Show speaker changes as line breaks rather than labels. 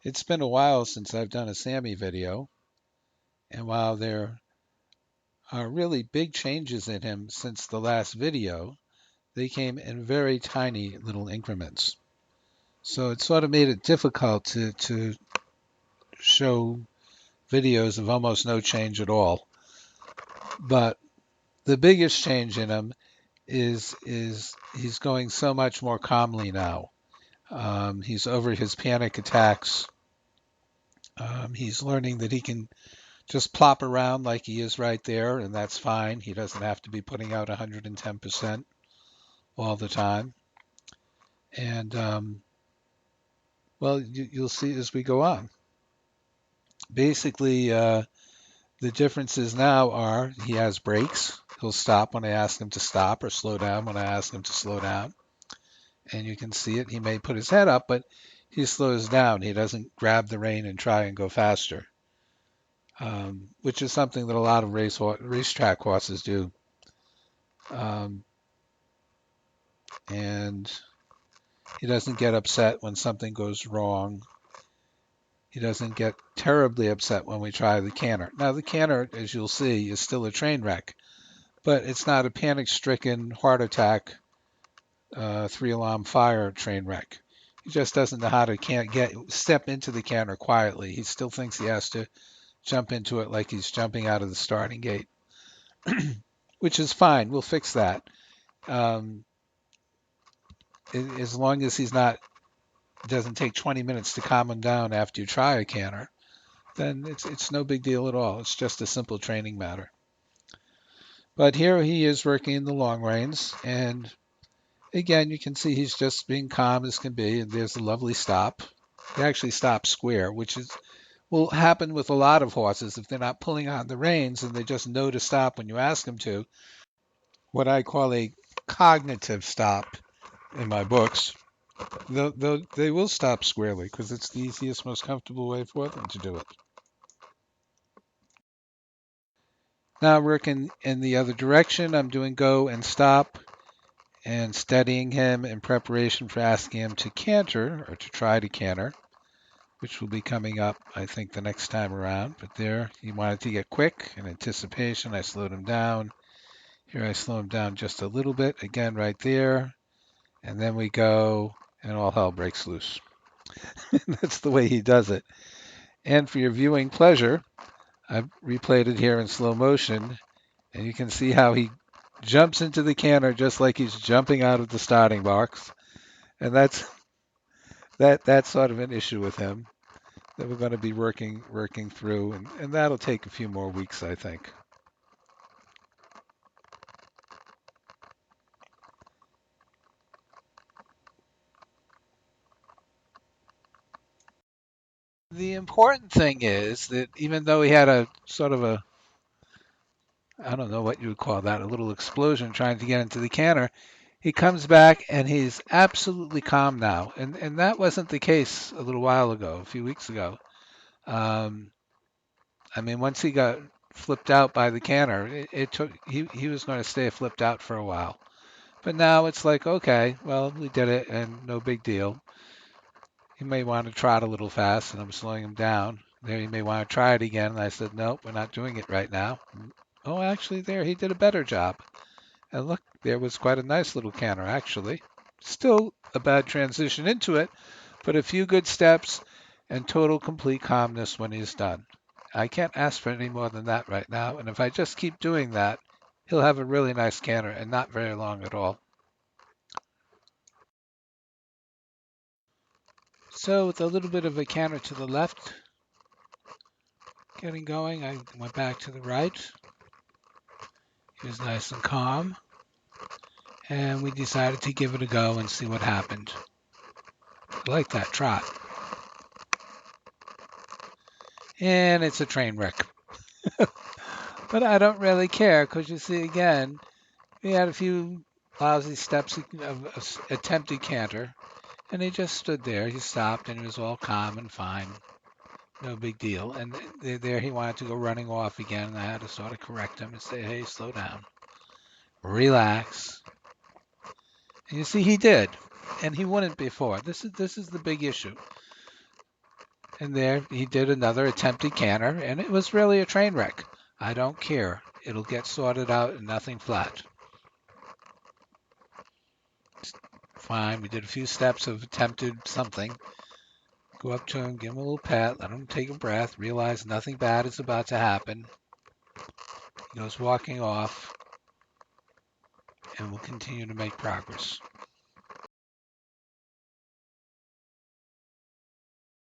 It's been a while since I've done a Sammy video, and while there are really big changes in him since the last video, they came in very tiny little increments. So it sort of made it difficult to show videos of almost no change at all. But the biggest change in him is he's going so much more calmly now. He's over his panic attacks. He's learning that he can just plop around like he is right there, and that's fine. He doesn't have to be putting out 110% all the time. And well, you'll see as we go on. Basically, the differences now are he has brakes. He'll stop when I ask him to stop or slow down when I ask him to slow down. And you can see it. He may put his head up, but he slows down. He doesn't grab the rein and try and go faster, which is something that a lot of racetrack horses do. Um, and he doesn't get upset when something goes wrong. He doesn't get terribly upset when we try the canter. Now, the canter, as you'll see, is still a train wreck, but it's not a panic-stricken, heart attack, three-alarm fire train wreck. He just doesn't know how to can't get step into the canter quietly. He still thinks he has to jump into it like he's jumping out of the starting gate, which is fine. We'll fix that. Um, as long as he's not doesn't take 20 minutes to calm him down after you try a canter, then it's no big deal at all. It's just a simple training matter. But here he is working in the long reins, and again, you can see he's just being calm as can be, and there's a lovely stop. He actually stops square, which is will happen with a lot of horses if they're not pulling on the reins and they just know to stop when you ask them to. What I call a cognitive stop in my books. They will stop squarely because it's the easiest, most comfortable way for them to do it. Now working in the other direction, I'm doing go and stop and steadying him in preparation for asking him to canter or to try to canter, which will be coming up, I think, the next time around. But there, he wanted to get quick in anticipation. I slowed him down. Here I slow him down just a little bit, again, right there. And then we go, and all hell breaks loose. That's the way he does it. And for your viewing pleasure, I've replayed it here in slow motion, and you can see how he jumps into the canter just like he's jumping out of the starting box. And that's sort of an issue with him that we're going to be working through, and that'll take a few more weeks, I think. The important thing is that even though he had a sort of a, I don't know what you would call that, a little explosion trying to get into the canter, he comes back and he's absolutely calm now. And that wasn't the case a little while ago, a few weeks ago. Um, I mean, once he got flipped out by the canter, it took he was going to stay flipped out for a while. But now it's like, okay, well, we did it and no big deal. He may want to trot a little fast and I'm slowing him down. There, he may want to try it again. And I said, nope, we're not doing it right now. Oh, actually, there, he did a better job. And look, there was quite a nice little canter, actually. Still a bad transition into it, but a few good steps and total complete calmness when he's done. I can't ask for any more than that right now. And if I just keep doing that, he'll have a really nice canter and not very long at all. So with a little bit of a canter to the left, getting going, I went back to the right. He was nice and calm, and we decided to give it a go and see what happened. I like that trot. And it's a train wreck. But I don't really care because you see, again, we had a few lousy steps of attempted canter, and he just stood there. He stopped, and he was all calm and fine. No big deal. And there he wanted to go running off again, and I had to sort of correct him and say, hey, slow down. Relax. And you see, he did, and he wouldn't before. This is the big issue. And there he did another attempted canter, and it was really a train wreck. I don't care. It'll get sorted out and nothing flat. Fine. We did a few steps of attempted something. Go up to him, give him a little pat, let him take a breath, realize nothing bad is about to happen. He goes walking off, and we'll continue to make progress.